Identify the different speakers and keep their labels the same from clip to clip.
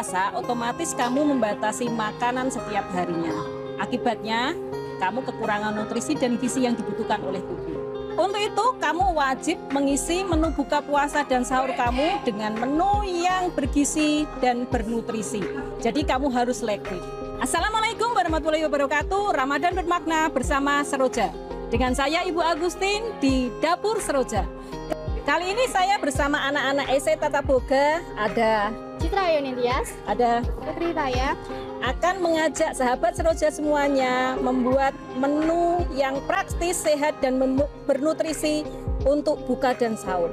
Speaker 1: puasa, otomatis kamu membatasi makanan setiap harinya. Akibatnya, kamu kekurangan nutrisi dan gizi yang dibutuhkan oleh tubuh. Untuk itu, kamu wajib mengisi menu buka puasa dan sahur kamu dengan menu yang bergizi dan bernutrisi. Jadi kamu harus liquid. Assalamualaikum warahmatullahi wabarakatuh. Ramadan bermakna bersama Seroja. Dengan saya Ibu Agustin di Dapur Seroja. Kali ini saya bersama anak-anak SD Tata Boga, ada
Speaker 2: Citra Yonitias,
Speaker 1: ada
Speaker 2: Putri Taya,
Speaker 1: akan mengajak sahabat Seroja semuanya membuat menu yang praktis, sehat, dan bernutrisi untuk buka dan sahur.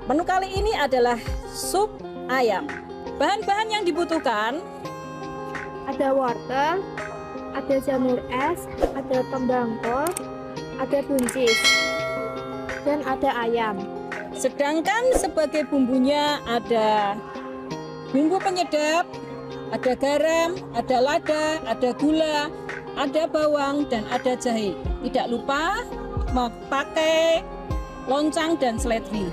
Speaker 1: Menu kali ini adalah sup ayam. Bahan-bahan yang dibutuhkan
Speaker 2: ada wortel, ada jamur es, ada kembang kol, ada buncis, dan ada ayam.
Speaker 1: Sedangkan sebagai bumbunya ada bumbu penyedap, ada garam, ada lada, ada gula, ada bawang, dan ada jahe. Tidak lupa pakai loncang dan seledri.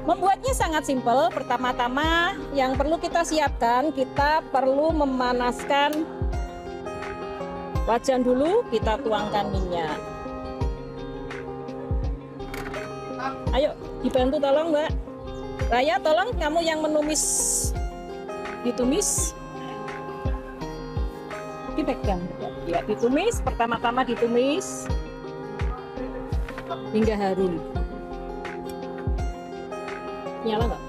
Speaker 1: Membuatnya sangat simpel. Pertama-tama yang perlu kita siapkan, kita perlu memanaskan wajan dulu, kita tuangkan minyak. Ayo, dibantu tolong Mbak. Raya, tolong kamu yang menumis. Ditumis. Dipegang. Ya, ditumis. Pertama-tama ditumis hingga harum. Nyala nggak?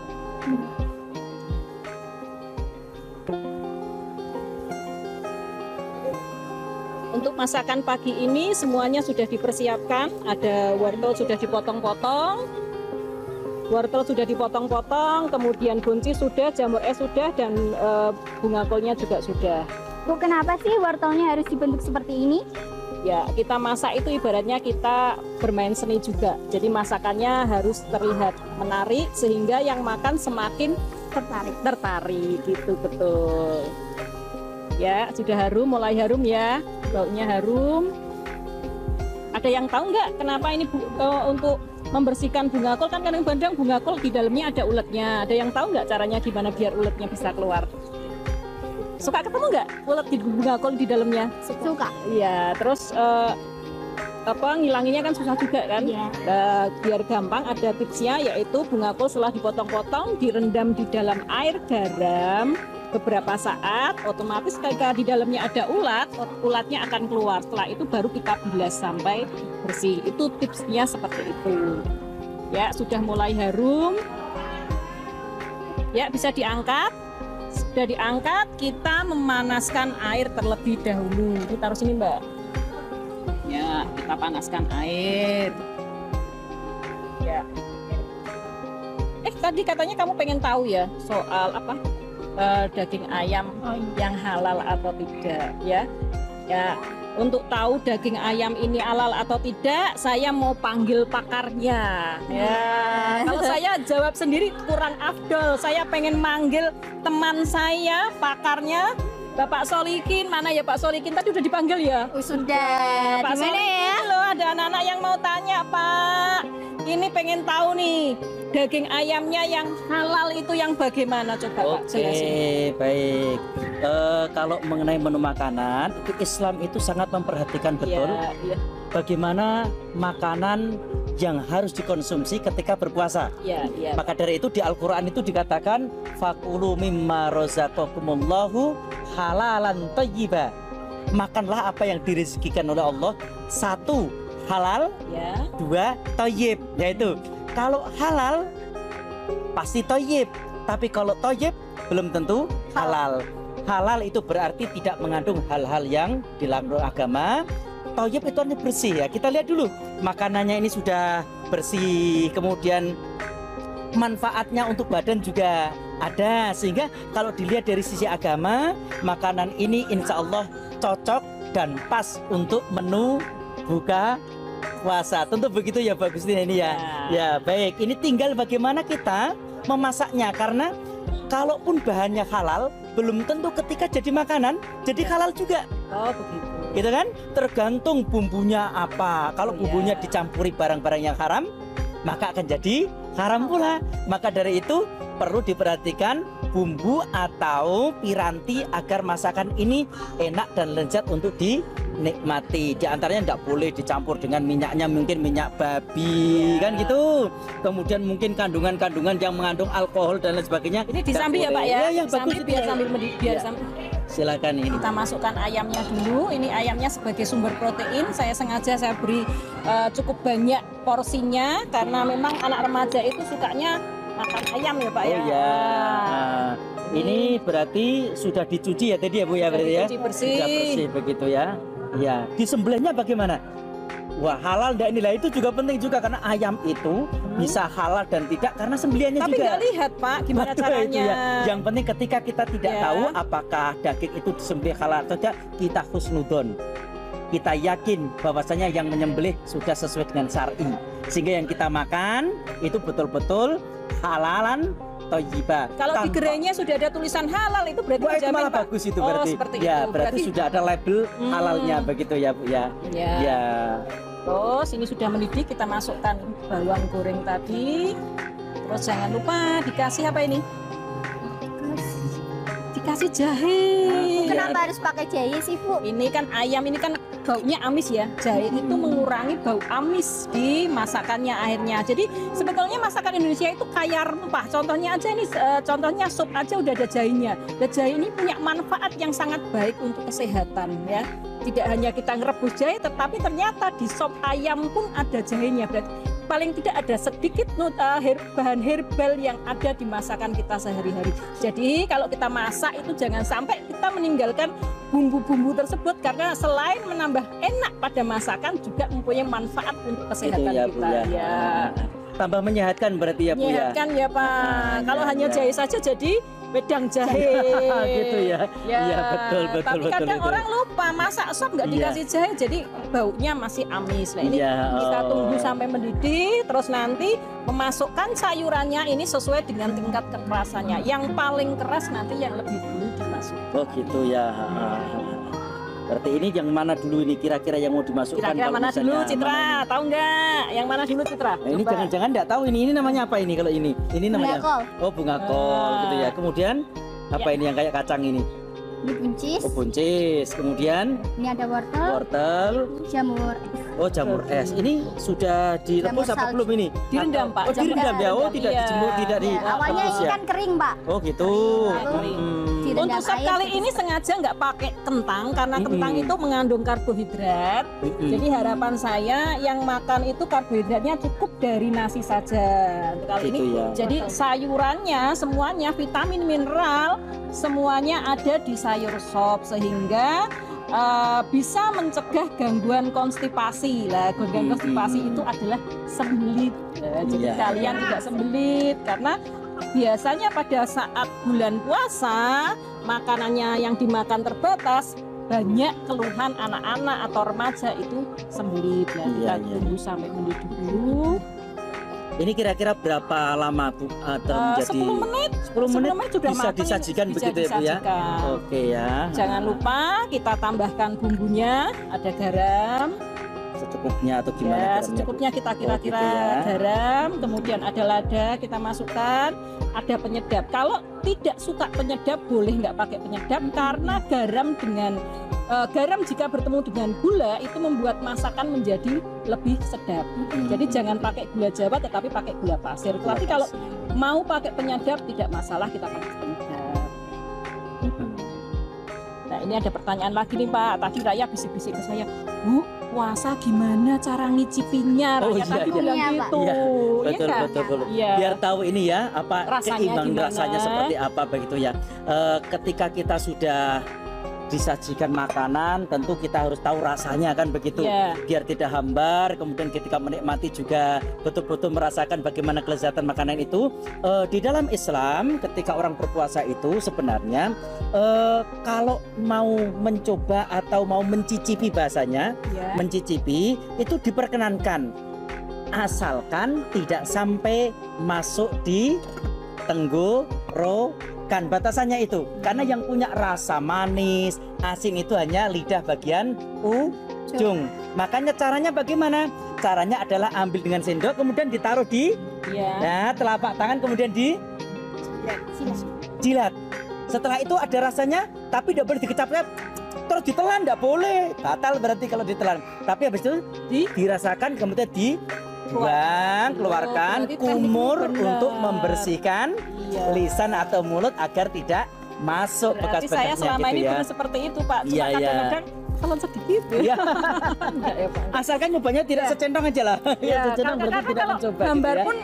Speaker 1: Untuk masakan pagi ini semuanya sudah dipersiapkan. Ada wortel sudah dipotong-potong, kemudian buncis sudah, jamur es sudah, dan bunga kolnya juga sudah.
Speaker 2: Bu, kenapa sih wortelnya harus dibentuk seperti ini?
Speaker 1: Ya, kita masak itu ibaratnya kita bermain seni juga. Jadi masakannya harus terlihat menarik sehingga yang makan semakin tertarik gitu, betul. Ya, sudah harum, mulai harum ya. Baunya harum. Ada yang tahu nggak kenapa ini untuk membersihkan bunga kol? Kan kadang-kadang bunga kol di dalamnya ada uletnya. Ada yang tahu nggak caranya gimana biar uletnya bisa keluar? Suka ketemu nggak ulet di bunga kol di dalamnya?
Speaker 2: Suka.
Speaker 1: Iya, terus ngilanginnya kan susah juga kan?
Speaker 2: Iya.
Speaker 1: Biar gampang ada tipsnya, yaitu bunga kol setelah dipotong-potong direndam di dalam air garam beberapa saat, otomatis ketika di dalamnya ada ulatnya akan keluar. Setelah itu baru kita bilas sampai bersih. Itu tipsnya seperti itu. Ya, sudah mulai harum. Ya, bisa diangkat. Sudah diangkat, kita memanaskan air terlebih dahulu. Kita taruh sini, Mbak. Ya, kita panaskan air. Ya. Tadi katanya kamu pengen tahu ya soal apa? Daging ayam yang halal atau tidak, ya. Ya, untuk tahu daging ayam ini halal atau tidak, saya mau panggil pakarnya. Ya, kalau saya jawab sendiri kurang afdol. Saya pengen manggil teman saya, pakarnya, Bapak Solikin. Mana ya Pak Solikin? Tadi udah dipanggil ya?
Speaker 2: Sudah.
Speaker 1: Pak
Speaker 2: Gimana
Speaker 1: Solikin,
Speaker 2: ya?
Speaker 1: loh, ada anak-anak yang mau tanya, Pak. Ini pengen tahu nih, daging ayamnya yang halal itu yang bagaimana? Coba Pak jelasin.
Speaker 3: Oke, baik. Kalau mengenai menu makanan, itu Islam itu sangat memperhatikan betul
Speaker 1: Iya.
Speaker 3: bagaimana makanan yang harus dikonsumsi ketika berpuasa.
Speaker 1: Iya.
Speaker 3: Maka dari itu di Al-Quran itu dikatakan fakulu mimma rozaqakumullahu halalan thayyiba. Makanlah apa yang direzekikan oleh Allah. Satu, halal.
Speaker 1: Ya.
Speaker 3: Dua, thayyib. Yaitu kalau halal pasti thayyib, tapi kalau thayyib belum tentu halal. Halal itu berarti tidak mengandung hal-hal yang dilarang agama. Thayyib itu artinya bersih ya. Kita lihat dulu makanannya ini sudah bersih, kemudian manfaatnya untuk badan juga ada, sehingga kalau dilihat dari sisi agama, makanan ini insya Allah cocok dan pas untuk menu buka puasa. Tentu begitu ya Pak Agustin ini ya. Ya baik, ini tinggal bagaimana kita memasaknya, karena kalaupun bahannya halal, belum tentu ketika jadi makanan jadi halal juga.
Speaker 1: Oh begitu.
Speaker 3: Gitu kan? Tergantung bumbunya apa. Kalau bumbunya dicampuri barang-barang yang haram, maka akan jadi haram pula. Maka dari itu perlu diperhatikan bumbu atau piranti agar masakan ini enak dan lezat untuk dinikmati. Di antaranya tidak boleh dicampur dengan minyaknya, mungkin minyak babi kan gitu. Kemudian mungkin kandungan-kandungan yang mengandung alkohol dan lain sebagainya.
Speaker 1: Ini disambi ya Pak ya?
Speaker 3: Ya,
Speaker 1: Disambi
Speaker 3: bagus
Speaker 1: biar
Speaker 3: itu.
Speaker 1: sambil biar
Speaker 3: Ya.
Speaker 1: sambil.
Speaker 3: Silakan ini.
Speaker 1: Kita masukkan ayamnya dulu. Ini ayamnya sebagai sumber protein. Saya sengaja saya beri cukup banyak porsinya karena memang anak remaja itu sukanya makan ayam ya Pak
Speaker 3: Oh
Speaker 1: ya.
Speaker 3: ya. Nah, ini berarti sudah dicuci ya tadi ya Bu ya,
Speaker 1: Sudah
Speaker 3: berarti ya.
Speaker 1: dicuci bersih.
Speaker 3: Sudah bersih begitu ya. Ya, disembelihnya bagaimana? Wah, halal enggak nilai itu juga penting juga karena ayam itu bisa halal dan tidak karena sembelihannya
Speaker 1: Tapi
Speaker 3: juga.
Speaker 1: nggak lihat Pak gimana
Speaker 3: Betul,
Speaker 1: caranya.
Speaker 3: itu ya. Yang penting ketika kita tidak
Speaker 1: Ya.
Speaker 3: tahu apakah daging itu disembelih halal atau tidak, kita husnudon. Kita yakin bahwasanya yang menyembelih sudah sesuai dengan syar'i. Sehingga yang kita makan itu betul-betul halalan thayyibah.
Speaker 1: Kalau di
Speaker 3: Tanpa-
Speaker 1: gerainya sudah ada tulisan halal itu berarti
Speaker 3: Wah, itu
Speaker 1: menjamin,
Speaker 3: malah
Speaker 1: Pak.
Speaker 3: bagus itu
Speaker 1: Oh,
Speaker 3: berarti.
Speaker 1: seperti
Speaker 3: Ya,
Speaker 1: itu.
Speaker 3: berarti sudah ada label halalnya begitu ya, Bu ya.
Speaker 1: Ya.
Speaker 3: Ya.
Speaker 1: Terus ini sudah mendidih, kita masukkan bawang goreng tadi. Terus jangan lupa dikasih apa ini? Dikasih jahe.
Speaker 2: Kenapa harus pakai jahe sih, Bu?
Speaker 1: Ini kan ayam ini kan baunya amis ya. Jahe itu mengurangi bau amis di masakannya akhirnya. Jadi sebetulnya masakan Indonesia itu kaya rempah. Contohnya aja ini, contohnya sup aja udah ada jahenya. Dan jahe ini punya manfaat yang sangat baik untuk kesehatan ya. Tidak hanya kita ngerebus jahe, tetapi ternyata di sop ayam pun ada jahenya. Berarti paling tidak ada sedikit bahan herbal yang ada di masakan kita sehari-hari. Jadi kalau kita masak itu jangan sampai kita meninggalkan bumbu-bumbu tersebut karena selain menambah enak pada masakan juga mempunyai manfaat untuk kesehatan
Speaker 3: Gitu ya, Bu,
Speaker 1: kita.
Speaker 3: ya.
Speaker 1: Ya.
Speaker 3: Tambah menyehatkan berarti ya, Bu ya.
Speaker 1: Menyehatkan ya Pak. Kalau
Speaker 3: ya,
Speaker 1: hanya
Speaker 3: ya.
Speaker 1: jahe saja jadi wedang jahe.
Speaker 3: Gitu ya. Iya, betul, betul,
Speaker 1: Tapi
Speaker 3: betul
Speaker 1: kadang
Speaker 3: itu.
Speaker 1: orang lupa masak sop nggak
Speaker 3: Iya.
Speaker 1: dikasih jahe jadi baunya masih amis. Nah ini
Speaker 3: Iya,
Speaker 1: kita
Speaker 3: oh.
Speaker 1: tunggu sampai mendidih, terus nanti memasukkan sayurannya ini sesuai dengan tingkat kekerasannya. Yang paling keras nanti yang lebih dulu dimasukkan.
Speaker 3: Oh gitu ya. Berarti ini yang mana dulu ini kira-kira yang mau dimasukkan?
Speaker 1: Kira-kira
Speaker 3: kalau
Speaker 1: mana
Speaker 3: misalnya
Speaker 1: dulu Citra?
Speaker 3: mana
Speaker 1: Tahu nggak? Yang mana dulu Citra?
Speaker 3: ini? Nah, ini
Speaker 1: Coba.
Speaker 3: jangan-jangan nggak tahu ini namanya apa ini kalau ini? Ini namanya
Speaker 2: Bunga kol.
Speaker 3: oh bunga kol gitu ya. Kemudian apa
Speaker 1: Ya.
Speaker 3: ini yang kayak kacang ini?
Speaker 2: Ini buncis.
Speaker 3: Oh buncis. Kemudian
Speaker 2: Ini ada wortel,
Speaker 3: wortel.
Speaker 2: jamur.
Speaker 3: Oh jamur es. Ini sudah direbus
Speaker 2: Jamur
Speaker 3: apa
Speaker 2: salju.
Speaker 3: belum ini?
Speaker 1: Direndam, Pak.
Speaker 3: Oh direndam ya. Oh
Speaker 1: Direndam,
Speaker 3: tidak
Speaker 1: iya.
Speaker 3: dijemur, tidak di.
Speaker 1: Iya.
Speaker 2: Awalnya
Speaker 3: rebus
Speaker 2: ini
Speaker 3: ya.
Speaker 2: kan kering, Pak.
Speaker 3: Oh gitu.
Speaker 2: Kering. Direndam
Speaker 1: Untuk sop
Speaker 2: air,
Speaker 1: kali
Speaker 2: terus
Speaker 1: ini sengaja nggak pakai kentang karena kentang itu mengandung karbohidrat. Jadi harapan saya yang makan itu karbohidratnya cukup dari nasi saja. Untuk kali
Speaker 3: Gitu
Speaker 1: ini
Speaker 3: ya.
Speaker 1: jadi sayurannya semuanya vitamin mineral semuanya ada di sayur sop sehingga bisa mencegah gangguan konstipasi. Lah gangguan konstipasi itu adalah sembelit. Nah, jadi
Speaker 3: Iya.
Speaker 1: kalian tidak sembelit karena biasanya pada saat bulan puasa makanannya yang dimakan terbatas, banyak keluhan anak-anak atau remaja itu sembelit. Nah, kita
Speaker 3: Iya, iya.
Speaker 1: tunggu sampai mendidih dulu.
Speaker 3: Ini kira-kira berapa lama Bu menjadi
Speaker 1: 10 menit
Speaker 3: 10 menit
Speaker 1: sudah
Speaker 3: bisa
Speaker 1: matang,
Speaker 3: disajikan
Speaker 1: bisa
Speaker 3: begitu ya Bu ya?
Speaker 1: disajikan.
Speaker 3: Oke ya.
Speaker 1: Jangan lupa kita tambahkan bumbunya, ada garam,
Speaker 3: Secukupnya atau gimana?
Speaker 1: ya
Speaker 3: garamnya, Bu?
Speaker 1: secukupnya kita kira-kira
Speaker 3: gitu ya.
Speaker 1: garam, kemudian ada lada kita masukkan, ada penyedap. Kalau tidak suka penyedap boleh nggak pakai penyedap karena garam dengan garam jika bertemu dengan gula itu membuat masakan menjadi lebih sedap. Jadi jangan pakai gula Jawa tetapi pakai gula pasir. Tapi kalau mau pakai penyedap tidak masalah kita pakai penyedap. Nah ini ada pertanyaan lagi nih Pak. Tadi Raya bisik-bisik ke saya, Bu, puasa gimana cara ngicipinya?
Speaker 3: Oh,
Speaker 1: Raya
Speaker 3: iya,
Speaker 1: tadi
Speaker 3: iya.
Speaker 1: bilang
Speaker 2: Iya, Pak.
Speaker 1: gitu.
Speaker 3: Iya,
Speaker 1: Iya
Speaker 3: betul
Speaker 1: kan?
Speaker 3: betul.
Speaker 1: Iya.
Speaker 3: Biar tahu ini ya apa
Speaker 1: Rasanya
Speaker 3: keimbang
Speaker 1: gimana?
Speaker 3: rasanya seperti apa begitu ya. Ketika kita sudah disajikan makanan tentu kita harus tahu rasanya kan begitu.
Speaker 1: Iya.
Speaker 3: Biar tidak hambar, kemudian ketika menikmati juga betul-betul merasakan bagaimana kelezatan makanan itu. Di dalam Islam ketika orang berpuasa itu sebenarnya kalau mau mencoba atau mau mencicipi bahasanya,
Speaker 1: Iya.
Speaker 3: mencicipi itu diperkenankan asalkan tidak sampai masuk di tenggorokan. Batasannya itu karena yang punya rasa manis asin itu hanya lidah bagian ujung. Makanya caranya bagaimana? caranya adalah ambil dengan sendok, kemudian ditaruh di
Speaker 1: Iya.
Speaker 3: telapak tangan, kemudian jilat. Setelah itu ada rasanya, tapi tidak boleh dikecap-kecap. Terus ditelan, tidak boleh. Batal berarti kalau ditelan. Tapi habis itu dirasakan, kemudian dibuang, keluarkan,
Speaker 1: berarti
Speaker 3: kumur
Speaker 1: tekniknya benar.
Speaker 3: untuk membersihkan
Speaker 1: Iya.
Speaker 3: lisan atau mulut agar tidak masuk
Speaker 1: Berarti saya
Speaker 3: bekas-bekasnya
Speaker 1: selama
Speaker 3: gitu
Speaker 1: ini
Speaker 3: ya.
Speaker 1: benar seperti itu, Pak. Cuma
Speaker 3: Iya, iya.
Speaker 1: kadang-kadang telan sedikit ya.
Speaker 3: Iya.
Speaker 1: Enggak ya, Pak.
Speaker 3: Asalkan nyobanya tidak
Speaker 1: Iya.
Speaker 3: secentong aja lah.
Speaker 1: Ya,
Speaker 3: secentong berarti
Speaker 1: karena
Speaker 3: tidak
Speaker 1: kalau
Speaker 3: mencoba
Speaker 1: gambar
Speaker 3: gitu ya.
Speaker 1: pun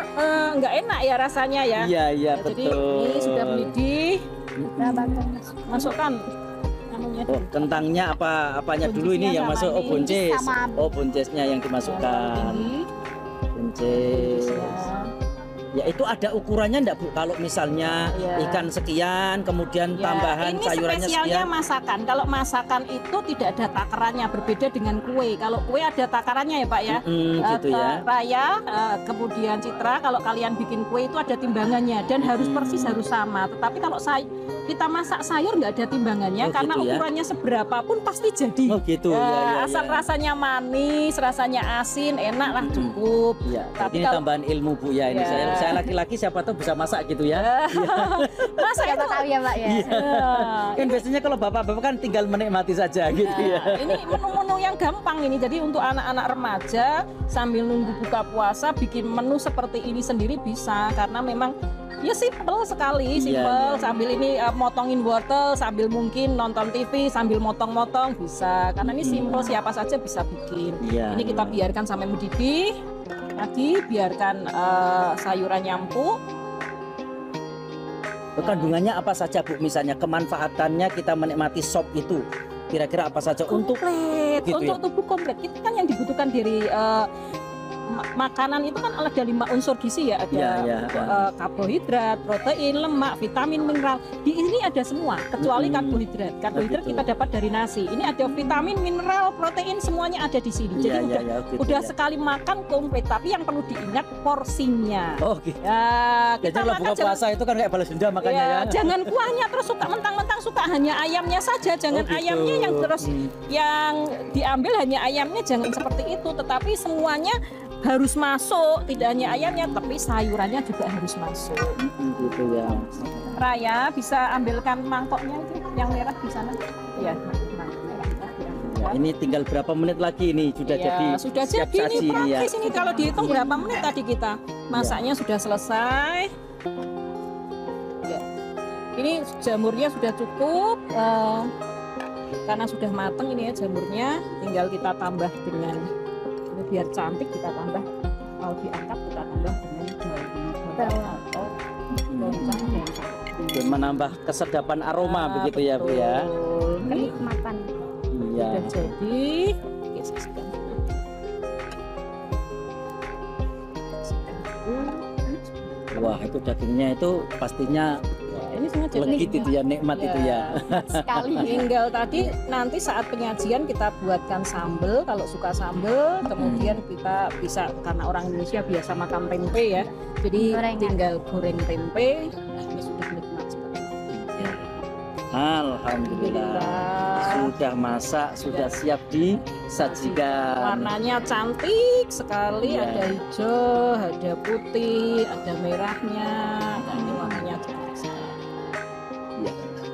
Speaker 1: nggak enak ya rasanya ya.
Speaker 3: Iya, iya,
Speaker 1: Ya, jadi
Speaker 3: betul.
Speaker 1: ini sudah mendidih,
Speaker 2: Tambahkan
Speaker 1: masukkan anunya
Speaker 3: Oh, kentangnya apanya dulu ini yang
Speaker 1: Buncisnya
Speaker 3: masuk?
Speaker 1: sama
Speaker 3: Oh,
Speaker 1: ini.
Speaker 3: buncis.
Speaker 2: Sama-
Speaker 3: Oh, buncisnya yang dimasukkan.
Speaker 1: tinggi.
Speaker 3: Buncis. Ya itu ada ukurannya enggak Bu? Kalau misalnya
Speaker 1: Iya.
Speaker 3: ikan sekian, kemudian
Speaker 1: Ya,
Speaker 3: tambahan
Speaker 1: ini
Speaker 3: sayurannya
Speaker 1: spesialnya
Speaker 3: sekian.
Speaker 1: masakan. Kalau masakan itu tidak ada takarannya, berbeda dengan kue. Kalau kue ada takarannya ya Pak ya.
Speaker 3: Gitu ya.
Speaker 1: Raya, kemudian Citra, kalau kalian bikin kue itu ada timbangannya dan harus persis harus sama. Tetapi kalau kita masak sayur nggak ada timbangannya
Speaker 3: Oh,
Speaker 1: karena
Speaker 3: gitu ya.
Speaker 1: ukurannya seberapa pun pasti jadi.
Speaker 3: Oh gitu.
Speaker 1: Ya,
Speaker 3: Ya,
Speaker 1: asal
Speaker 3: ya.
Speaker 1: rasanya manis, rasanya asin, enak lah cukup.
Speaker 3: Iya,
Speaker 1: Tapi
Speaker 3: ini
Speaker 1: kalau-
Speaker 3: tambahan ilmu Bu ya ini.
Speaker 1: Ya.
Speaker 3: Saya laki-laki siapa tahu bisa masak gitu ya.
Speaker 1: Masa
Speaker 2: Siapa
Speaker 1: itu
Speaker 2: tahu ya Pak ya.
Speaker 3: Kan biasanya kalau bapak-bapak kan tinggal menikmati saja gitu ya.
Speaker 1: Ini menu-menu yang gampang ini. Jadi untuk anak-anak remaja sambil nunggu buka puasa bikin menu seperti ini sendiri bisa karena memang ya simple sekali, simple.
Speaker 3: iya.
Speaker 1: Sambil ini motongin wortel, sambil mungkin nonton TV, sambil motong-motong bisa. Karena ini simple, siapa saja bisa bikin.
Speaker 3: Iya.
Speaker 1: Ini kita biarkan sampai mendidih. Lagi biarkan sayuran nyampuk.
Speaker 3: Kandungannya apa saja Bu? Misalnya kemanfaatannya kita menikmati sop itu kira-kira apa saja untuk
Speaker 1: Komplit
Speaker 3: gitu
Speaker 1: untuk
Speaker 3: ya?
Speaker 1: tubuh komplit. Itu kan yang dibutuhkan dari makanan itu kan ada 5 unsur gizi ya, ada
Speaker 3: Iya, iya.
Speaker 1: karbohidrat, protein, lemak, vitamin, mineral. Di ini ada semua kecuali karbohidrat. Karbohidrat
Speaker 3: gitu.
Speaker 1: kita dapat dari nasi. Ini ada vitamin, mineral, protein, semuanya ada di sini. Jadi
Speaker 3: Iya,
Speaker 1: udah
Speaker 3: iya, gitu
Speaker 1: udah
Speaker 3: ya.
Speaker 1: sekali makan komplit. Tapi yang perlu diingat porsinya.
Speaker 3: Oh gitu.
Speaker 1: Ya,
Speaker 3: Jadi
Speaker 1: kita
Speaker 3: kalau
Speaker 1: makan
Speaker 3: buka
Speaker 1: jangan-
Speaker 3: puasa itu kan kayak balas dendam makanya
Speaker 1: ya,
Speaker 3: ya.
Speaker 1: jangan kuahnya terus suka mentang-mentang suka hanya ayamnya saja, jangan
Speaker 3: Oh, gitu.
Speaker 1: ayamnya yang terus yang diambil hanya ayamnya, jangan seperti itu, tetapi semuanya harus masuk, tidak hanya ayamnya tapi sayurannya juga harus masuk.
Speaker 3: Gitu ya.
Speaker 1: Raya bisa ambilkan mangkoknya itu yang merah di sana ya, mangkok merah
Speaker 3: Ya, ini tinggal berapa menit lagi ini sudah
Speaker 1: ya,
Speaker 3: jadi
Speaker 1: sudah
Speaker 3: siap
Speaker 1: jadi
Speaker 3: saji
Speaker 1: ini
Speaker 3: ini ya.
Speaker 1: praktis ini kalau dihitung berapa menit tadi kita masaknya sudah selesai ya. Ini jamurnya sudah cukup karena sudah mateng ini ya jamurnya, tinggal kita tambah dengan ini biar cantik kita tambah, kalau diangkat kita tambah dengan daun atau loncang
Speaker 3: Dan menambah kesedapan aroma begitu ya Bu ya.
Speaker 2: Kenikmatan.
Speaker 3: Iya.
Speaker 1: Sudah jadi. Oke, sisihkan.
Speaker 3: Wah, itu dagingnya itu pastinya
Speaker 1: Ya, ini sengaja
Speaker 3: legit itu ya, nikmat itu ya.
Speaker 2: Sekali.
Speaker 1: Tinggal tadi nanti saat penyajian kita buatkan sambel, kalau suka sambel, kemudian kita bisa karena orang Indonesia biasa makan tempe ya, jadi
Speaker 2: Gorengan.
Speaker 1: tinggal goreng tempe. Nah, ini sudah nikmat sekali.
Speaker 3: Alhamdulillah. Sudah masak, sudah siap disajikan.
Speaker 1: Warnanya cantik sekali,
Speaker 3: Iya.
Speaker 1: ada hijau, ada putih, ada merahnya. Nah, ini warnanya cantik sekali.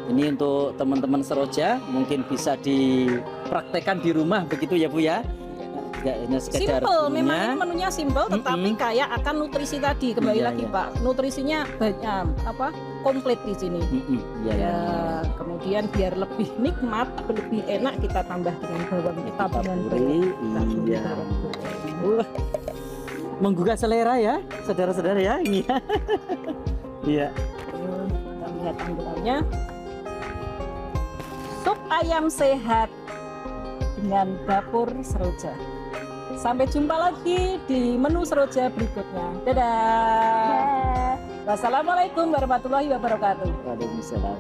Speaker 3: Ini untuk teman-teman Seroja mungkin bisa dipraktekkan di rumah begitu ya Bu ya. Tidak hanya sekedar
Speaker 1: Simple, memang
Speaker 3: bumbunya.
Speaker 1: ini menunya simple, tetapi kaya akan nutrisi tadi. Kembali
Speaker 3: Iya,
Speaker 1: lagi
Speaker 3: iya.
Speaker 1: Pak, nutrisinya banyak, komplit di sini.
Speaker 3: Iya,
Speaker 1: Ya,
Speaker 3: iya.
Speaker 1: kemudian biar lebih nikmat, lebih enak kita tambah dengan bawang
Speaker 3: Kita
Speaker 1: tabungan
Speaker 3: buri, iya. Menggugah selera ya, saudara-saudara ya ini. Iya.
Speaker 1: Kita lihat tampilannya. Sup ayam sehat dengan dapur Seroja. Sampai jumpa lagi di menu Seroja berikutnya. Dadah. Wassalamualaikum warahmatullahi wabarakatuh.
Speaker 3: Waalaikumsalam.